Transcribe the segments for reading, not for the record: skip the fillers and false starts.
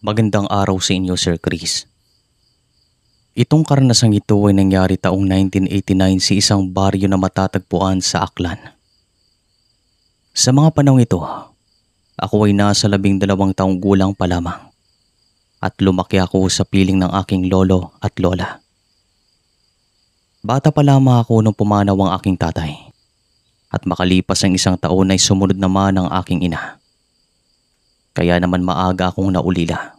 Magandang araw sa inyo, Sir Chris. Itong karanasang ito ay nangyari taong 1989 sa isang baryo na matatagpuan sa Aklan. Sa mga panahong ito, ako ay nasa 12 taong gulang pa lamang at lumaki ako sa piling ng aking lolo at lola. Bata pa lamang ako nung pumanaw ang aking tatay at makalipas ang 1 taon ay sumunod naman ang aking ina. Kaya naman maaga akong naulila.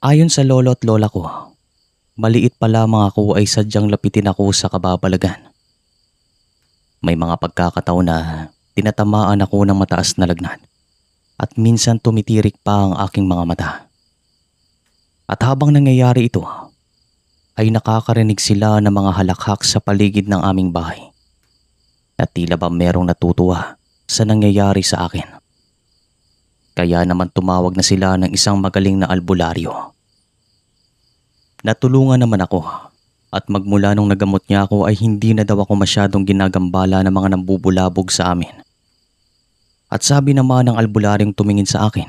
Ayon sa lolo at lola ko, maliit pa lamang ako ay sadyang lapitin ako sa kababalagan. May mga pagkakataon na tinatamaan ako ng mataas na lagnat at minsan tumitirik pa ang aking mga mata. At habang nangyayari ito, ay nakakarinig sila ng mga halakhak sa paligid ng aming bahay na tila ba merong natutuwa sa nangyayari sa akin. Kaya naman tumawag na sila ng isang magaling na albularyo. Natulungan naman ako at magmula nung nagamot niya ako ay hindi na daw ako masyadong ginagambala ng mga nambubulabog sa amin. At sabi naman ng albularyong tumingin sa akin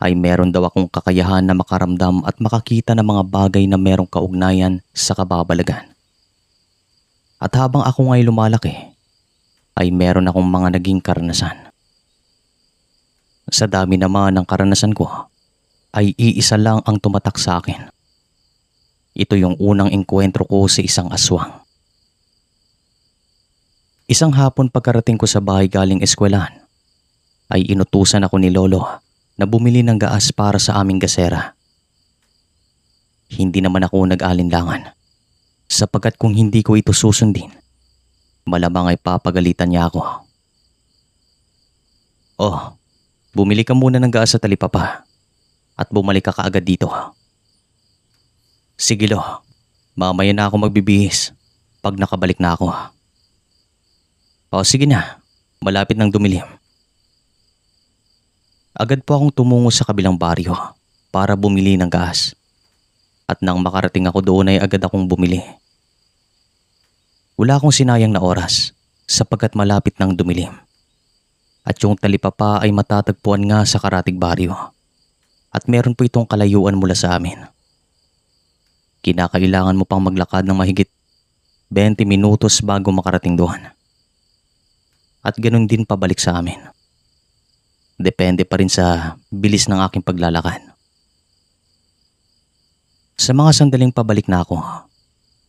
ay meron daw akong kakayahan na makaramdam at makakita ng mga bagay na merong kaugnayan sa kababalagan. At habang ako nga'y lumalaki ay meron akong mga naging karanasan. Sa dami naman ng karanasan ko, ay iisa lang ang tumatak sa akin. Ito yung unang engkwentro ko sa isang aswang. Isang hapon pagkarating ko sa bahay galing eskwelahan, ay inutusan ako ni lolo na bumili ng gaas para sa aming gasera. Hindi naman ako nag-alinlangan, sapagkat kung hindi ko ito susundin, malamang ay papagalitan niya ako. Oh, bumili ka muna ng gaas sa talipapa at bumalik ka kaagad dito. Sige lo, mamaya na ako magbibihis pag nakabalik na ako. O sige na, malapit nang dumilim. Agad po akong tumungo sa kabilang baryo para bumili ng gaas. At nang makarating ako doon ay agad akong bumili. Wala akong sinayang na oras sapagkat malapit nang dumilim. At yung talipapa ay matatagpuan nga sa Karatig Baryo. At meron po itong kalayuan mula sa amin. Kinakailangan mo pang maglakad ng mahigit 20 minutos bago makarating doon. At ganun din pabalik sa amin. Depende pa rin sa bilis ng aking paglalakad. Sa mga sandaling pabalik na ako,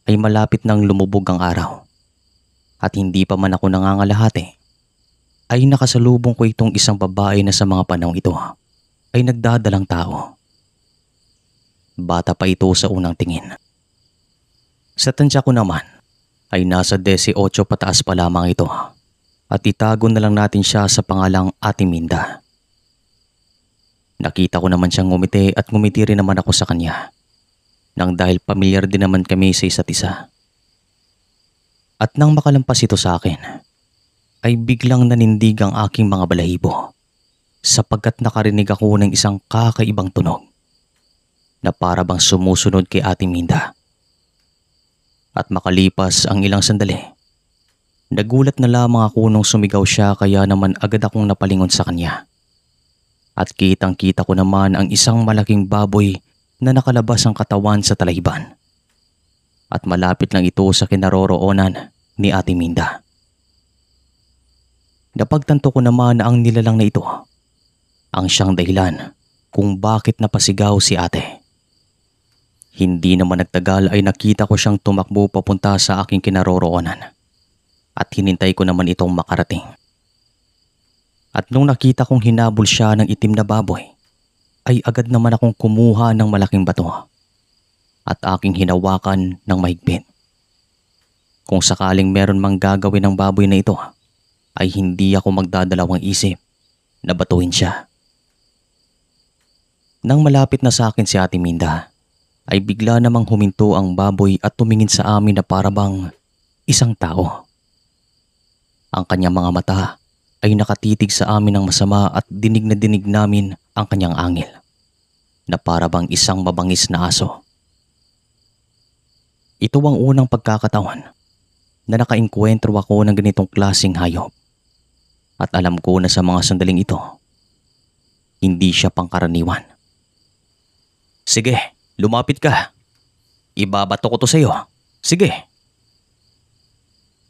ay malapit nang lumubog ang araw. At hindi pa man ako nangangalahati, ay nakasalubong ko itong isang babae na sa mga panahong ito ay nagdadalang tao. Bata pa ito sa unang tingin. Sa tansya ko naman ay nasa 18 pataas pa lamang ito at itago na lang natin siya sa pangalang Ate Minda. Nakita ko naman siyang ngumiti at ngumiti rin naman ako sa kanya nang dahil pamilyar din naman kami sa isa't isa. At nang makalampas ito sa akin, ay biglang nanindig ang aking mga balahibo sapagkat nakarinig ako ng isang kakaibang tunog na para bang sumusunod kay Ate Minda. At makalipas ang ilang sandali, nagulat na lamang ako nung sumigaw siya kaya naman agad akong napalingon sa kanya. At kitang-kita ko naman ang isang malaking baboy na nakalabas ang katawan sa talahiban. At malapit lang ito sa kinaroroonan ni Ate Minda. Napagtanto ko naman na ang nilalang na ito ang siyang dahilan kung bakit napasigaw si ate. Hindi naman nagtagal ay nakita ko siyang tumakbo papunta sa aking kinaroroonan at hinintay ko naman itong makarating. At nung nakita kong hinabol siya ng itim na baboy, ay agad naman akong kumuha ng malaking bato at aking hinawakan ng mahigpit. Kung sakaling meron mang gagawin ng baboy na ito, ay hindi ako magdadalawang isip na batuhin siya. Nang malapit na sa akin si Ate Minda, ay bigla namang huminto ang baboy at tumingin sa amin na parabang isang tao. Ang kanyang mga mata ay nakatitig sa amin ng masama at dinig na dinig namin ang kanyang angil na parabang isang mabangis na aso. Ito ang unang pagkakataon na nakaengkwentro ako ng ganitong klaseng hayop. At alam ko na sa mga sandaling ito, hindi siya pangkaraniwan. Sige, lumapit ka. Ibabato ko to sa'yo. Sige.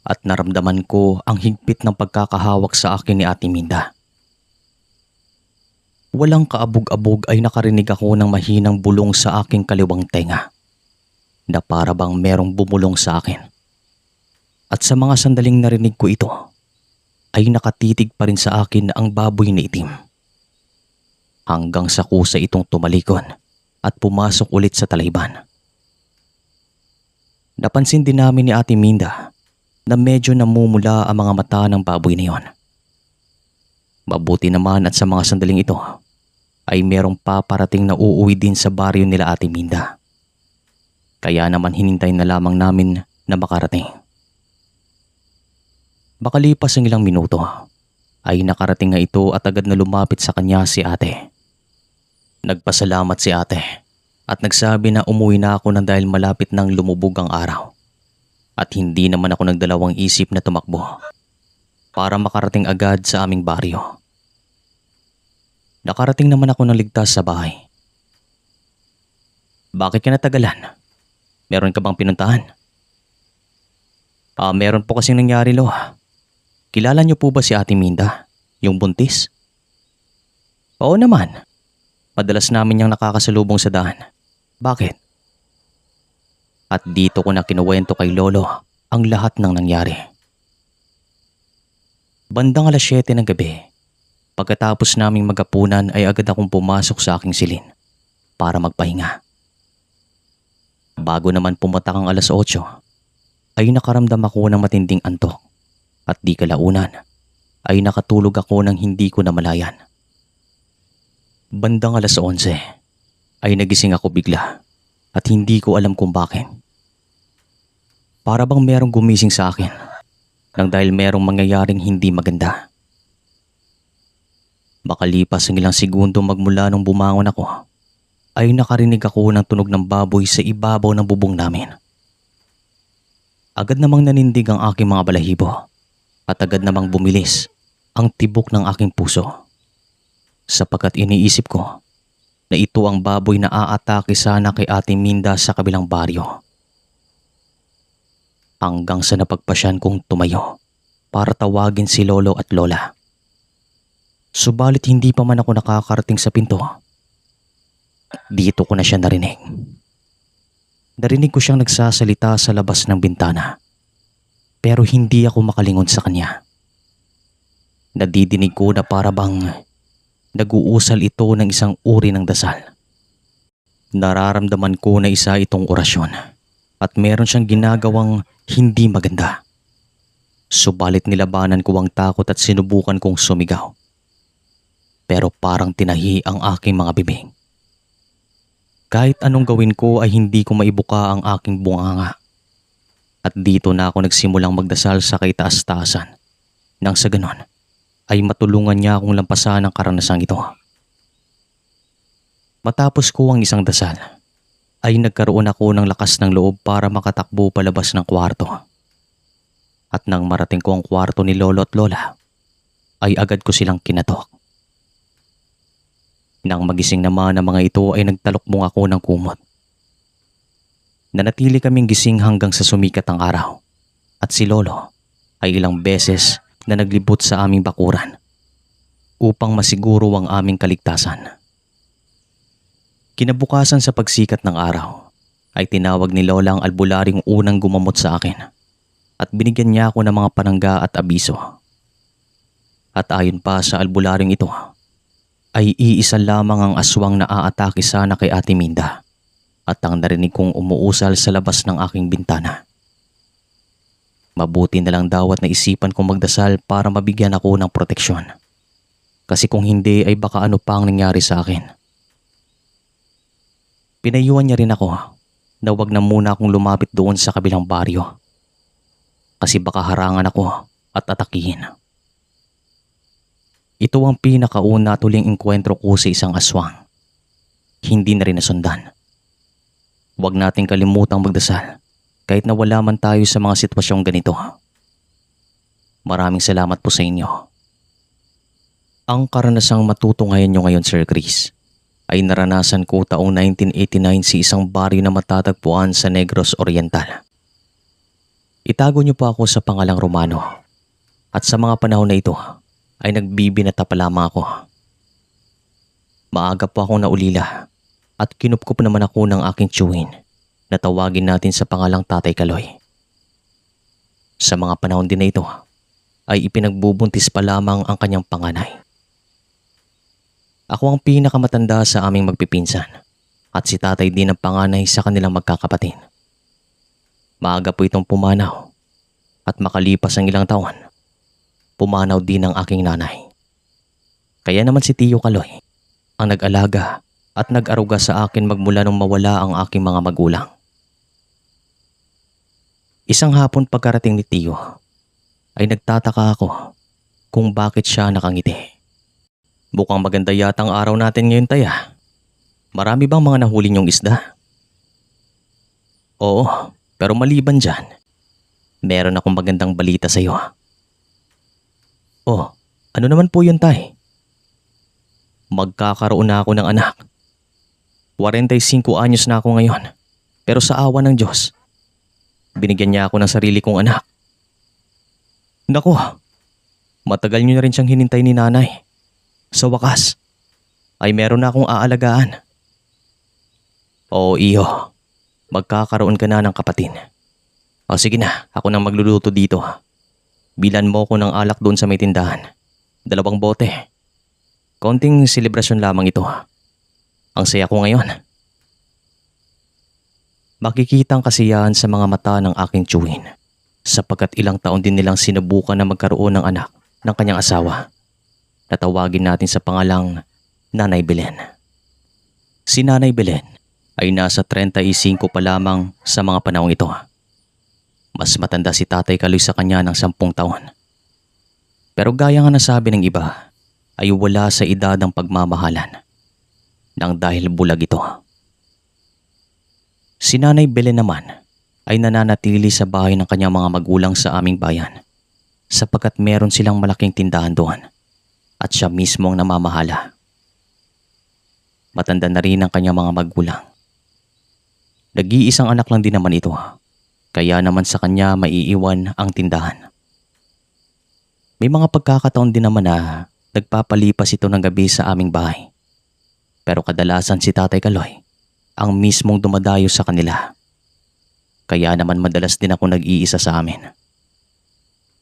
At naramdaman ko ang higpit ng pagkakahawak sa akin ni Ate Minda. Walang kaabog-abog ay nakarinig ako ng mahinang bulong sa aking kaliwang tenga na para bang merong bumulong sa akin. At sa mga sandaling narinig ko ito, ay nakatitig pa rin sa akin ang baboy na itim. Hanggang sa kusa itong tumalikon at pumasok ulit sa talayban. Napansin din namin ni Ate Minda na medyo namumula ang mga mata ng baboy na yon. Mabuti naman at sa mga sandaling ito ay merong paparating na uuwi din sa baryo nila Ate Minda. Kaya naman hinintay na lamang namin na makarating. Makalipas ang ilang minuto ay nakarating nga ito at agad na lumapit sa kanya si ate. Nagpasalamat si ate at nagsabi na umuwi na ako nang dahil malapit nang lumubog ang araw. At hindi naman ako nagdalawang isip na tumakbo para makarating agad sa aming baryo. Nakarating naman ako ng ligtas sa bahay. Bakit ka natagalan? Meron ka bang pinuntahan? Meron po kasing nangyari lo. Kilala niyo po ba si Ate Minda, yung buntis? Oo naman. Madalas namin niyang nakakasalubong sa daan. Bakit? At dito ko na kinuwento kay Lolo ang lahat ng nangyari. Bandang 7:00 ng gabi, pagkatapos naming magapunan ay agad akong pumasok sa aking silin para magpahinga. Bago naman pumatak ang 8:00, ay nakaramdam ako ng matinding antok at di kalaunan ay nakatulog ako nang hindi ko namalayan. Bandang 11:00 ay nagising ako bigla at hindi ko alam kung bakit. Para bang merong gumising sa akin nang dahil merong mangyayaring hindi maganda. Makalipas ang ilang segundo magmula nung bumangon ako, ay nakarinig ako ng tunog ng baboy sa ibabaw ng bubong namin. Agad namang nanindig ang aking mga balahibo at agad namang bumilis ang tibok ng aking puso. Sapagkat iniisip ko na ito ang baboy na aatake sana kay Ate Minda sa kabilang baryo. Hanggang sa napagpasyan kong tumayo para tawagin si Lolo at Lola. Subalit hindi pa man ako nakakarating sa pinto. Dito ko na siya narinig. Narinig ko siyang nagsasalita sa labas ng bintana. Pero hindi ako makalingon sa kanya. Nadidinig ko na para bang nag-uusal ito ng isang uri ng dasal. Nararamdaman ko na isa itong orasyon at meron siyang ginagawang hindi maganda. Subalit nilabanan ko ang takot at sinubukan kong sumigaw. Pero parang tinahi ang aking mga bibig. Kahit anong gawin ko ay hindi ko maibuka ang aking bunganga. At dito na ako nagsimulang magdasal sa kaitaas-taasan. Nang sa ganon, ay matulungan niya akong lampasan ang karanasang ito. Matapos ko ang isang dasal, ay nagkaroon ako ng lakas ng loob para makatakbo palabas ng kwarto. At nang marating ko ang kwarto ni Lolo at Lola, ay agad ko silang kinatok. Nang magising naman ang mga ito ay nagtalokbong ako ng kumot. Nanatili kaming gising hanggang sa sumikat ang araw at si Lolo ay ilang beses na naglibot sa aming bakuran upang masiguro ang aming kaligtasan. Kinabukasan sa pagsikat ng araw ay tinawag ni Lola ang albularyong unang gumamot sa akin at binigyan niya ako ng mga panangga at abiso. At ayon pa sa albularyong ito, ay iisa lamang ang aswang na aatake sana kay Ate Minda at ang narinig kong umuusal sa labas ng aking bintana. Mabuti na lang daw at naisipan kong magdasal para mabigyan ako ng proteksyon. Kasi kung hindi ay baka ano pa ang nangyari sa akin. Pinayuhan niya rin ako na wag na muna akong lumapit doon sa kabilang baryo. Kasi baka harangan ako at atakihin. Ito ang pinakauna at huling engkwentro ko sa isang aswang. Hindi na rin nasundan. Huwag nating kalimutang magdasal kahit na wala man tayo sa mga sitwasyong ganito. Maraming salamat po sa inyo. Ang karanasang matutunghayan nyo ngayon, Sir Chris, ay naranasan ko taong 1989 sa isang baryo na matatagpuan sa Negros Oriental. Itago niyo po ako sa pangalang Romano at sa mga panahon na ito ay nagbibinata pa lamang ako. Maaga po akong naulila at kinupkup naman ako ng aking tiyuhin na tawagin natin sa pangalang Tatay Kaloy. Sa mga panahon din na ito ay ipinagbubuntis pa lamang ang kanyang panganay. Ako ang pinakamatanda sa aming magpipinsan at si tatay din ang panganay sa kanilang magkakapatid. Maaga po itong pumanaw at makalipas ang ilang taon, pumanaw din ang aking nanay. Kaya naman si Tiyo Kaloy ang nag-alaga at nag-aruga sa akin magmula nung mawala ang aking mga magulang. Isang hapon pagkarating ni Tiyo ay nagtataka ako kung bakit siya nakangiti. Mukhang maganda yata ang araw natin ngayon, Taya. Marami bang mga nahuli niyong isda? Oo, pero maliban dyan, meron akong magandang balita sa iyo. Oh, ano naman po yun, Tay? Magkakaroon na ako ng anak. 45 anyos na ako ngayon, pero sa awa ng Diyos, binigyan niya ako ng sarili kong anak. Naku, matagal niyo na rin siyang hinintay ni nanay. Sa wakas, ay meron na akong aalagaan. Oo, iyo. Magkakaroon ka na ng kapatid. O sige na, ako nang magluluto dito. Bilan mo ko ng alak doon sa may tindahan. 2 bote. Konting selebrasyon lamang ito. Ang saya ko ngayon. Makikita ang kasiyahan sa mga mata ng aking tiyuhin sapagkat ilang taon din nilang sinubukan na magkaroon ng anak ng kanyang asawa. Natawagin natin sa pangalang Nanay Belen. Si Nanay Belen ay nasa 35 pa lamang sa mga panahong ito. Mas matanda si Tatay Kaloy sa kanya ng 10 taon. Pero gaya nga nasabi ng iba, ay wala sa edad ang pagmamahalan nang dahil bulag ito. Si Nanay Belen naman ay nananatili sa bahay ng kanyang mga magulang sa aming bayan sapagkat meron silang malaking tindahan doon. At siya mismo ang namamahala. Matanda na rin ang kanyang mga magulang. Nag-iisang anak lang din naman ito, kaya naman sa kanya maiiwan ang tindahan. May mga pagkakataon din naman na nagpapalipas ito ng gabi sa aming bahay. Pero kadalasan si Tatay Kaloy ang mismong dumadayo sa kanila. Kaya naman madalas din ako nag-iisa sa amin.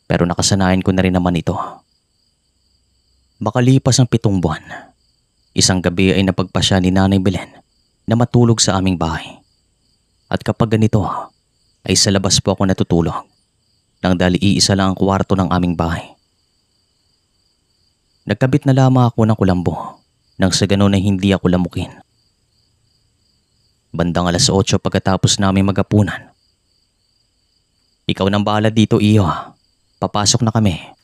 Pero nakasanayan ko na rin naman ito. Makalipas ang 7 buwan, isang gabi ay napagpasya ni Nanay Belen na matulog sa aming bahay. At kapag ganito, ay sa labas po ako natutulog nang dahil iisa lang ang kwarto ng aming bahay. Nagkabit na lamang ako ng kulambo nang sa ganon ay hindi ako lamukin. Bandang 8:00 pagkatapos namin magapunan. Ikaw nang bahala dito, iyo. Papasok na kami.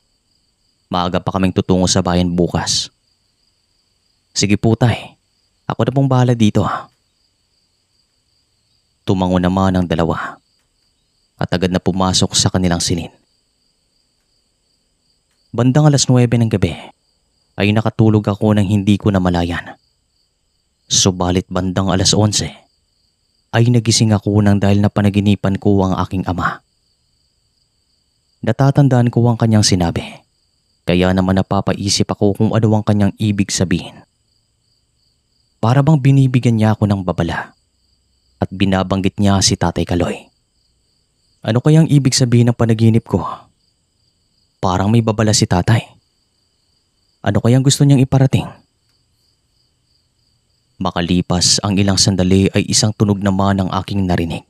Maaga pa kaming tutungo sa bayan bukas. Sige po, Tay. Ako na pong bahala dito. Tumango naman ang dalawa at agad na pumasok sa kanilang silid. Bandang 9:00 ng gabi ay nakatulog ako nang hindi ko namalayan. Subalit bandang 11:00 ay nagising ako nang dahil napanaginipan ko ang aking ama. Natatandaan ko ang kanyang sinabi. Kaya naman napapaisip ako kung ano ang kanyang ibig sabihin. Para bang binibigyan niya ako ng babala at binabanggit niya si Tatay Kaloy. Ano kayang ibig sabihin ng panaginip ko? Parang may babala si Tatay. Ano kayang gusto niyang iparating? Makalipas ang ilang sandali ay isang tunog naman ang aking narinig.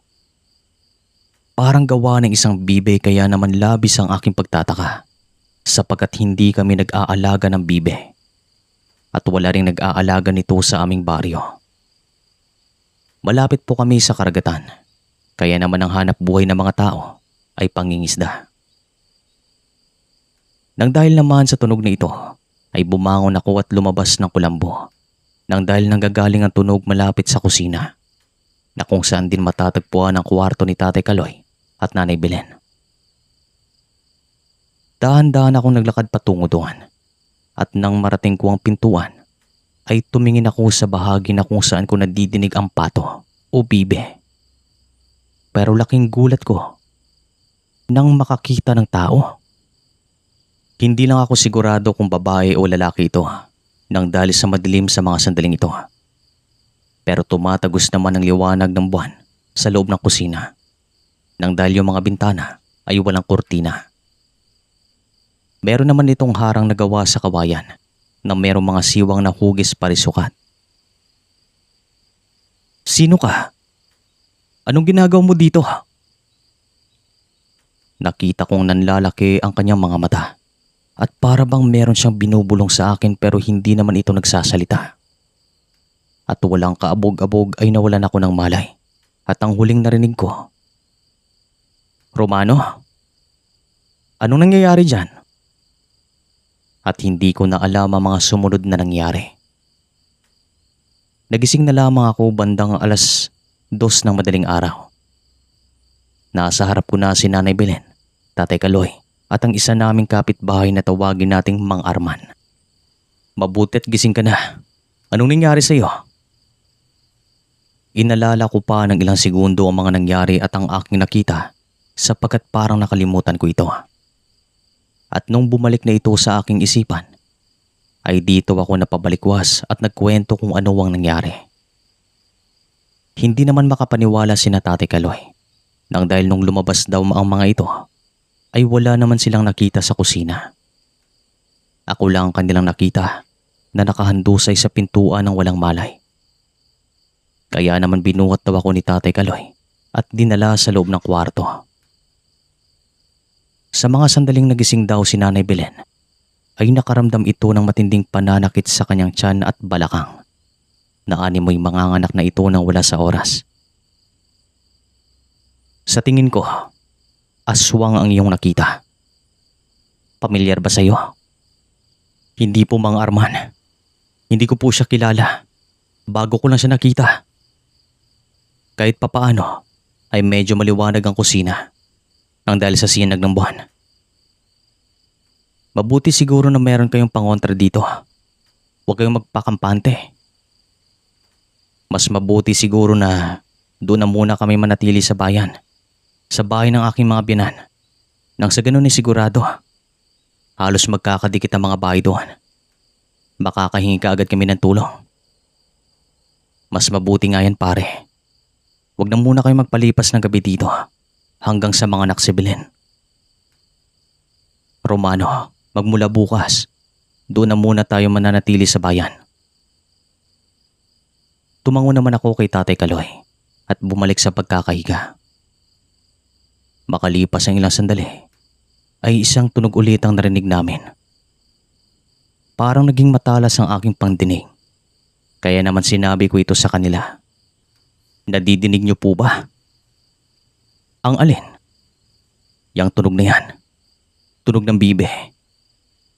Parang gawa ng isang bibe kaya naman labis ang aking pagtataka. Sapagkat hindi kami nag-aalaga ng bibe at wala ring nag-aalaga nito sa aming baryo. Malapit po kami sa karagatan, kaya naman ang hanap buhay ng mga tao ay pangingisda. Nang dahil naman sa tunog na ito, ay bumangon ako at lumabas ng kulambo nang dahil nanggagaling ang tunog malapit sa kusina na kung saan din matatagpuan ang kwarto ni Tatay Kaloy at Nanay Belen. Dahan-dahan akong naglakad patungo doon At nang marating ko ang pintuan, ay tumingin ako sa bahagi na kung saan ko nadidinig ang pato o bibe. Pero laking gulat ko nang makakita ng tao. Hindi lang ako sigurado kung babae o lalaki ito nang dahil sa madilim sa mga sandaling ito. Pero tumatagos naman ang liwanag ng buwan sa loob ng kusina nang dahil yung mga bintana ay walang kurtina. Meron naman itong harang na gawa sa kawayan na merong mga siwang na hugis parisukat. "Sino ka? Anong ginagawa mo dito?" Nakita kong nanlalaki ang kanyang mga mata at para bang meron siyang binubulong sa akin pero hindi naman ito nagsasalita. At walang kaabog-abog ay nawalan ako ng malay at ang huling narinig ko, "Romano, anong nangyayari dyan?" At hindi ko na alam ang mga sumunod na nangyari. Nagising na lamang ako bandang 2:00 ng madaling araw. Nasa harap ko na si Nanay Belen, Tatay Kaloy at ang isa naming kapitbahay na tawagin nating Mang Arman. "Mabuti at gising ka na. Anong nangyari sa iyo?" Inalala ko pa ng ilang segundo ang mga nangyari at ang aking nakita sapagkat parang nakalimutan ko ito. At nung bumalik na ito sa aking isipan, ay dito ako napabalikwas at nagkwento kung ano ang nangyari. Hindi naman makapaniwala si Tatay Kaloy nang dahil nung lumabas daw ang mga ito, ay wala naman silang nakita sa kusina. Ako lang ang kanilang nakita na nakahandusay sa pintuan ng walang malay. Kaya naman binuhat daw ako ni Tatay Kaloy at dinala sa loob ng kwarto. Sa mga sandaling nagising daw si Nanay Belen, ay nakaramdam ito ng matinding pananakit sa kanyang tiyan at balakang na animoy manganganak na ito nang wala sa oras. "Sa tingin ko, aswang ang iyong nakita. Pamilyar ba sa iyo?" "Hindi po, Mang Arman. Hindi ko po siya kilala. Bago ko lang siya nakita. Kahit papaano ay medyo maliwanag ang kusina nang dahil sa sinag ng buwan. Mabuti siguro na meron kayong pangontra dito. Huwag kayong magpakampante. Mas mabuti siguro na doon na muna kami manatili sa bayan, sa bahay ng aking mga biyanan. Nang sa ganun ay sigurado, halos magkakadikit ang mga bahay doon. Makakahingi ka agad kami ng tulong. Mas mabuti nga yan, pare. Huwag na muna kayong magpalipas ng gabi dito hanggang sa mga anak si Belen. Romano, magmula bukas, doon na muna tayo mananatili sa bayan." Tumango naman ako kay Tatay Kaloy at bumalik sa pagkakahiga. Makalipas ang ilang sandali, ay isang tunog ulit ang narinig namin. Parang naging matalas ang aking pangdinig. Kaya naman sinabi ko ito sa kanila. "Nadidinig niyo po ba?" "Ang alin?" "Yang tunog na yan. Tunog ng bibe.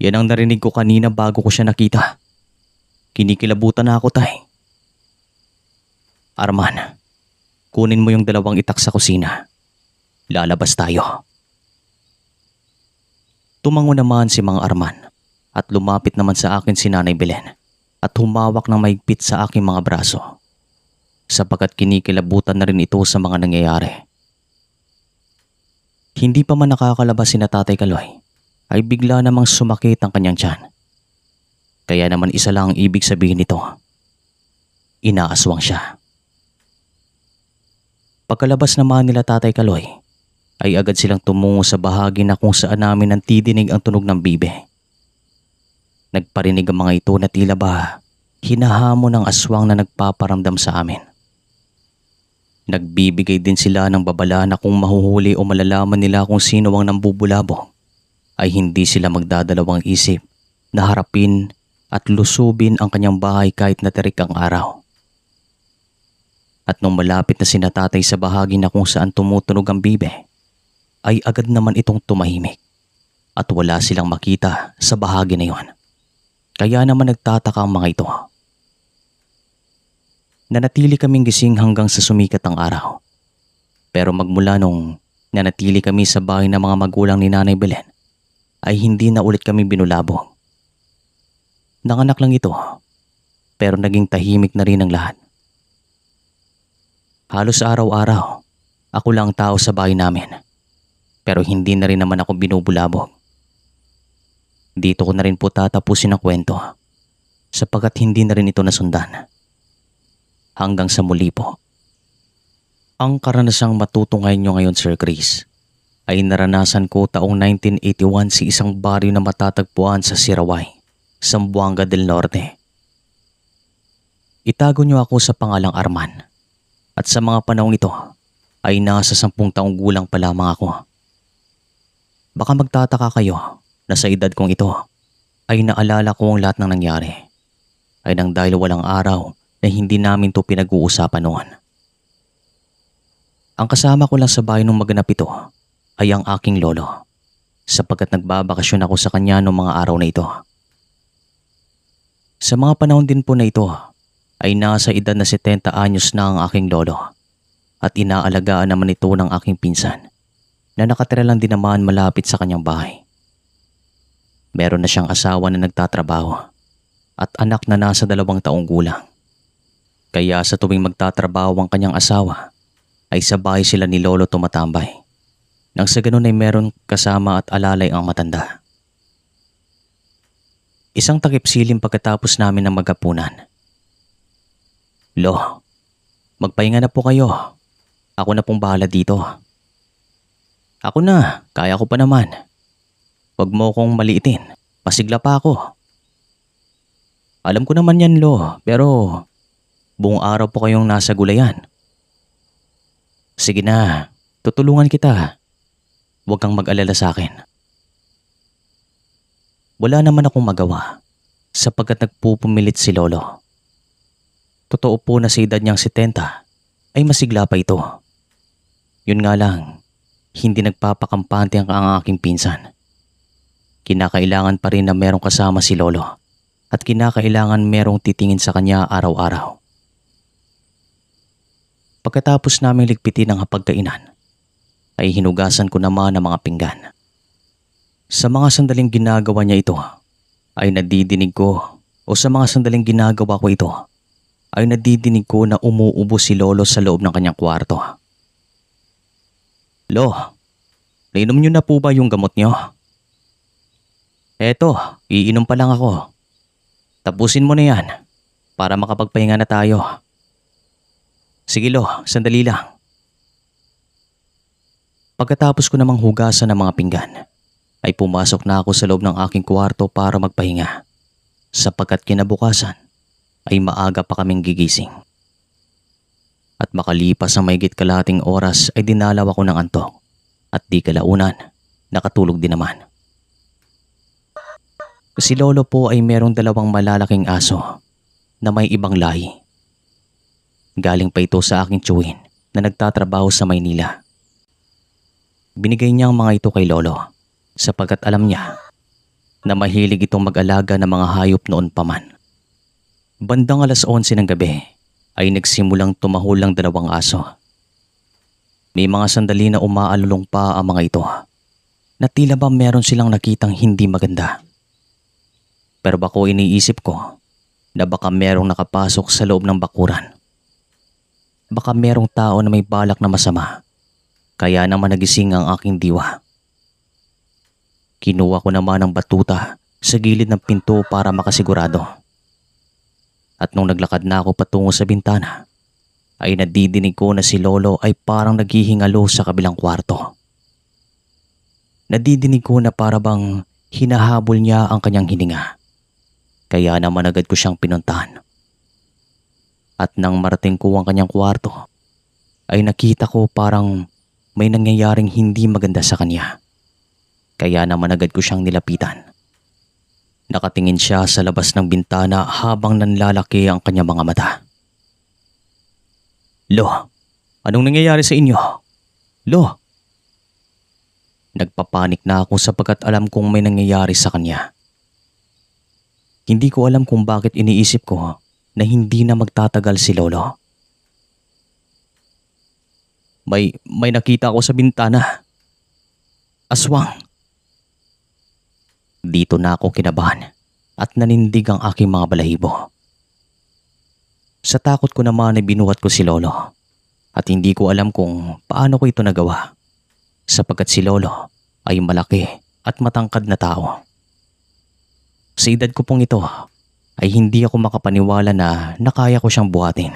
Yan ang narinig ko kanina bago ko siya nakita. Kinikilabutan na ako, tay." "Arman, kunin mo yung 2 itak sa kusina. Lalabas tayo." Tumango naman si Mang Arman at lumapit naman sa akin si Nanay Belen at humawak ng mahigpit sa aking mga braso sapagkat kinikilabutan na rin ito sa mga nangyayari. Hindi pa man nakakalabas si Tatay Kaloy ay bigla namang sumakit ang kanyang tiyan. Kaya naman isa lang ang ibig sabihin nito. Inaaswang siya. Pagkalabas naman nila Tatay Kaloy ay agad silang tumungo sa bahagi na kung saan namin nantidinig ang tunog ng bibe. Nagparinig ang mga ito na tila ba hinahamon ng aswang na nagpaparamdam sa amin. Nagbibigay din sila ng babala na kung mahuhuli o malalaman nila kung sino ang nambubulabog, ay hindi sila magdadalawang isip na harapin at lusubin ang kanyang bahay kahit natirik ang araw. At nung malapit na sina tatay sa bahagi na kung saan tumutunog ang bibe, ay agad naman itong tumahimik at wala silang makita sa bahagi na yon. Kaya naman nagtataka ang mga ito. Nanatili kaming gising hanggang sa sumikat ang araw. Pero magmula nung nanatili kami sa bahay ng mga magulang ni Nanay Belen, ay hindi na ulit kami binulabog. Nanganak lang ito, pero naging tahimik na rin ang lahat. Halos araw-araw, ako lang ang tao sa bahay namin. Pero hindi na rin naman ako binubulabog. Dito ko na rin po tatapusin ang kwento sapagkat hindi na rin ito nasundan. Hanggang sa muli po. Ang karanasang matutungay nyo ngayon, Sir Chris, ay naranasan ko taong 1981 sa isang baryo na matatagpuan sa Siraway, Zamboanga del Norte. Itago nyo ako sa pangalang Arman at sa mga panahong ito ay nasa 10 taong gulang pa lamang ako. Baka magtataka kayo na sa edad kong ito ay naalala ko ang lahat ng nangyari ay nang dahil walang araw na hindi namin to pinag-uusapan noon. Ang kasama ko lang sa bahay nung maganap ito ay ang aking lolo sapagkat nagbabakasyon ako sa kanya noong mga araw na ito. Sa mga panahon din po na ito ay nasa edad na 70 anyos na ang aking lolo at inaalagaan naman ito ng aking pinsan na nakatira lang din naman malapit sa kanyang bahay. Meron na siyang asawa na nagtatrabaho at anak na nasa 2 taong gulang. Kaya sa tuwing magtatrabaho ang kanyang asawa ay sa bahay sila ni lolo tumatambay. Nang sa ganun ay meron kasama at alalay ang matanda. Isang takip silim pagkatapos namin ng maghapunan. "Lo, magpahinga na po kayo. Ako na pong bahala dito." "Ako na, kaya ko pa naman. Huwag mo kong maliitin, masigla pa ako." "Alam ko naman yan, Lo, pero buong araw po kayong nasa gulayan." "Sige na, tutulungan kita. Huwag kang mag-alala sa akin." Wala naman akong magawa sapagkat nagpupumilit si lolo. Totoo po na sa edad niyang 70 ay masigla pa ito. Yun nga lang, hindi nagpapakampante ang aking pinsan. Kinakailangan pa rin na merong kasama si lolo at kinakailangan merong titingin sa kanya araw-araw. Pagkatapos naming ligpitin ang hapagkainan, ay hinugasan ko naman ang mga pinggan. Sa mga sandaling ginagawa niya ito, ay nadidinig ko o sa mga sandaling ginagawa ko ito, ay nadidinig ko na umuubo si lolo sa loob ng kanyang kwarto. "Lo, nainom niyo na po ba yung gamot niyo?" "Eto, iinom pa lang ako." "Tapusin mo na yan para makapagpahinga na tayo." "Sige Lo, sandali lang." Pagkatapos ko namang hugasan ng mga pinggan, ay pumasok na ako sa loob ng aking kwarto para magpahinga sapagkat kinabukasan ay maaga pa kaming gigising. At makalipas ang mahigit kalahating oras ay dinalaw ako ng antok at di kalaunan nakatulog din naman. Si lolo po ay merong 2 malalaking aso na may ibang lahi. Galing pa ito sa aking tiyuhin na nagtatrabaho sa Maynila. Binigay niya ang mga ito kay lolo sapagkat alam niya na mahilig itong mag-alaga ng mga hayop noon pa man. Bandang 11:00 ng gabi ay nagsimulang tumahol ang 2 aso. May mga sandali na umaalulong pa ang mga ito na tila ba meron silang nakitang hindi maganda. Pero bako iniisip ko na baka merong nakapasok sa loob ng bakuran. Baka merong tao na may balak na masama, kaya naman nagising ang aking diwa. Kinuha ko naman ang batuta sa gilid ng pinto para makasigurado. At nung naglakad na ako patungo sa bintana, ay nadidinig ko na si lolo ay parang naghihingalo sa kabilang kwarto. Nadidinig ko na para bang hinahabol niya ang kanyang hininga. Kaya naman agad ko siyang pinuntahan. At nang marating ko ang kanyang kwarto, ay nakita ko parang may nangyayaring hindi maganda sa kanya. Kaya naman agad ko siyang nilapitan. Nakatingin siya sa labas ng bintana habang nanlalaki ang kanyang mga mata. "Lo, anong nangyayari sa inyo? Lo!" Nagpapanik na ako sapagkat alam kong may nangyayari sa kanya. Hindi ko alam kung bakit iniisip ko na hindi na magtatagal si lolo. May nakita ako sa bintana. Aswang." Dito na ako kinabahan at nanindig ang aking mga balahibo. Sa takot ko naman ay binuhat ko si Lolo at hindi ko alam kung paano ko ito nagawa sapagkat si Lolo ay malaki at matangkad na tao. Sa edad ko pong ito ay hindi ako makapaniwala na nakaya ko siyang buhatin.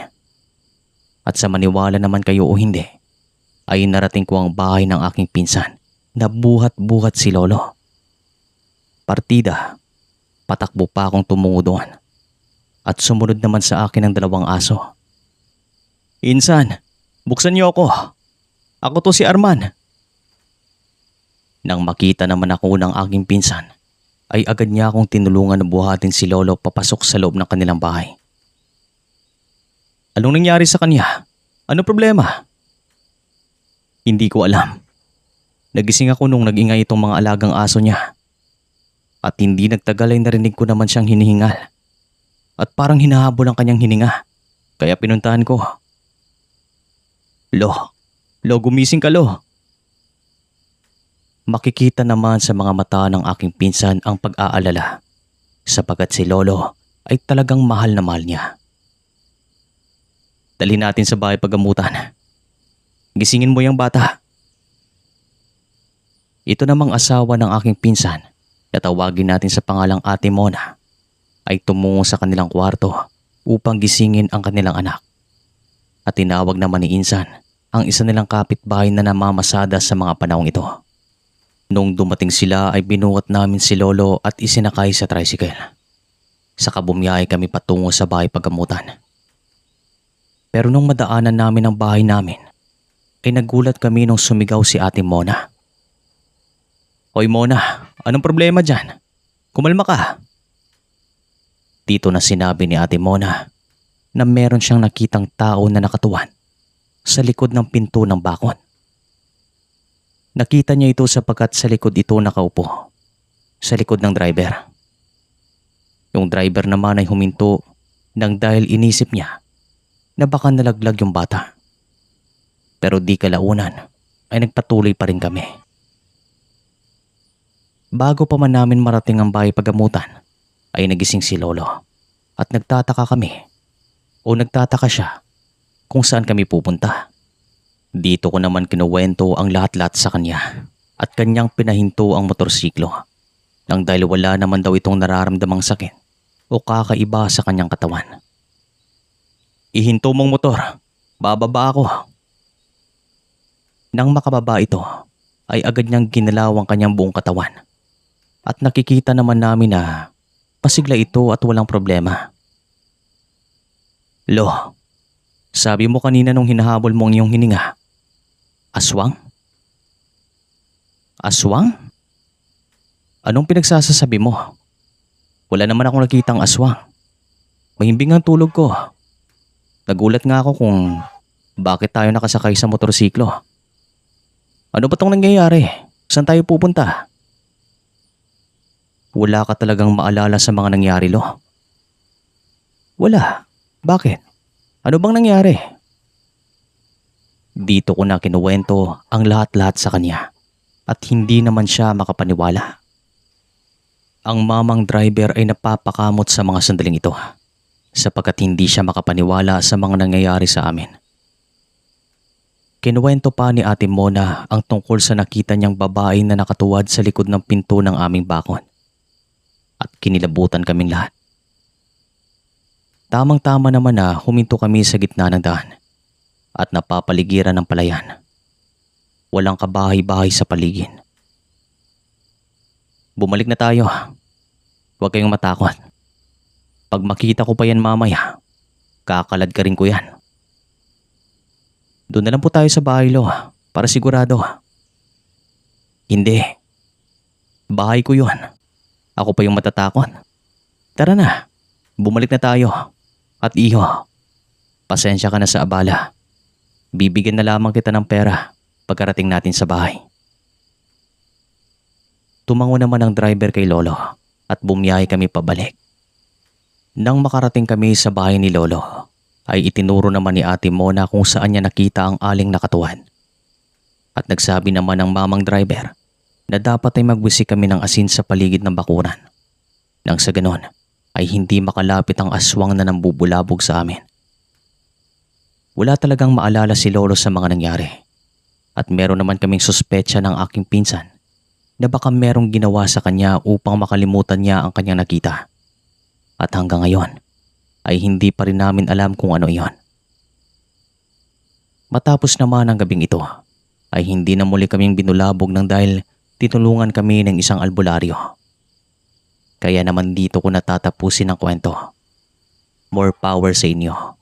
At sa maniwala naman kayo o hindi, ay narating ko ang bahay ng aking pinsan na buhat-buhat si Lolo. Partida, patakbo pa akong tumungo doon at sumunod naman sa akin ang 2 aso. "Insan, buksan niyo ako. Ako to si Arman." Nang makita naman ako ng aking pinsan, ay agad niya akong tinulungan na buhatin si Lolo papasok sa loob ng kanilang bahay. "Anong nangyari sa kanya? Ano problema?" Hindi ko alam. Nagising ako nung nag-ingay itong mga alagang aso niya. At hindi nagtagal ay narinig ko naman siyang hinihingal. At parang hinahabol ang kanyang hininga. Kaya pinuntahan ko. Lo, gumising ka, Lo." Makikita naman sa mga mata ng aking pinsan ang pag-aalala sapagkat si Lolo ay talagang mahal na mahal niya. "Dalhin natin sa bahay paggamutan. Gisingin mo yung bata." Ito namang asawa ng aking pinsan na tawagin natin sa pangalang Ate Mona ay tumungo sa kanilang kwarto upang gisingin ang kanilang anak. At tinawag naman ni Insan ang isa nilang kapitbahay na namamasada sa mga panahong ito. Nung dumating sila ay binuhat namin si Lolo at isinakay sa tricycle. Saka bumiyahe kami patungo sa bahay paggamutan. Pero nung madaanan namin ang bahay namin, ay nagulat kami nung sumigaw si Ate Mona. "Hoy Mona, anong problema dyan? Kumalma ka." Dito na sinabi ni Ate Mona na meron siyang nakitang tao na nakatuwan sa likod ng pinto ng bakod. Nakita niya ito sapagkat sa likod ito nakaupo, sa likod ng driver. Yung driver naman ay huminto nang dahil inisip niya na baka nalaglag yung bata. Pero di kalaunan ay nagpatuloy pa rin kami. Bago pa man namin marating ang bahay paggamutan, ay nagising si Lolo at nagtataka siya kung saan kami pupunta. Dito ko naman kinuwento ang lahat-lahat sa kanya at kanyang pinahinto ang motorsiklo nang dahil wala naman daw itong nararamdamang sakit o kakaiba sa kanyang katawan. "Ihinto mong motor, bababa ako." Nang makababa ito, ay agad niyang ginalaw ang kanyang buong katawan at nakikita naman namin na pasigla ito at walang problema. "Lo, sabi mo kanina nung hinahabol mo ang iyong hininga, aswang? Aswang? Anong pinagsasasabi mo? Wala naman akong nakitang aswang. Mahimbing ang tulog ko. Nagulat nga ako kung bakit tayo nakasakay sa motorsiklo. Ano ba tong nangyayari? Saan tayo pupunta?" "Wala ka talagang maalala sa mga nangyari, Lo?" "Wala. Bakit? Ano bang nangyari?" Dito ko na kinuwento ang lahat-lahat sa kanya at hindi naman siya makapaniwala. Ang mamang driver ay napapakamot sa mga sandaling ito sapagkat hindi siya makapaniwala sa mga nangyayari sa amin. Kinuwento pa ni Ate Mona ang tungkol sa nakita niyang babae na nakatuwad sa likod ng pinto ng aming bakod. At kinilabutan kaming lahat. Tamang-tama naman na huminto kami sa gitna ng daan at napapaligiran ng palayan. Walang kabahay-bahay sa paligid. "Bumalik na tayo. Huwag kayong matakot. Pag makita ko pa yan mamaya, kakalad ka rin ko yan." "Doon na lang po tayo sa bahay, Lo, para sigurado." "Hindi. Bahay ko yun. Ako pa yung matatakot. Tara na, bumalik na tayo. At iho, pasensya ka na sa abala. Bibigyan na lamang kita ng pera pagkarating natin sa bahay." Tumango naman ang driver kay Lolo at bumiyahe kami pabalik. Nang makarating kami sa bahay ni Lolo, ay itinuro naman ni Ate Mona kung saan niya nakita ang aling nakatuwan. At nagsabi naman ang mamang driver na dapat ay magwisik kami ng asin sa paligid ng bakuran. Nang sa ganon, ay hindi makalapit ang aswang na nambubulabog sa amin. Wala talagang maalala si Lolo sa mga nangyari. At meron naman kaming suspecha ng aking pinsan na baka merong ginawa sa kanya upang makalimutan niya ang kanyang nakita. At hanggang ngayon ay hindi pa rin namin alam kung ano iyon. Matapos naman ang gabing ito ay hindi na muli kaming binulabog ng dahil tinulungan kami ng isang albularyo. Kaya naman dito ko natatapusin ang kwento. More power sa inyo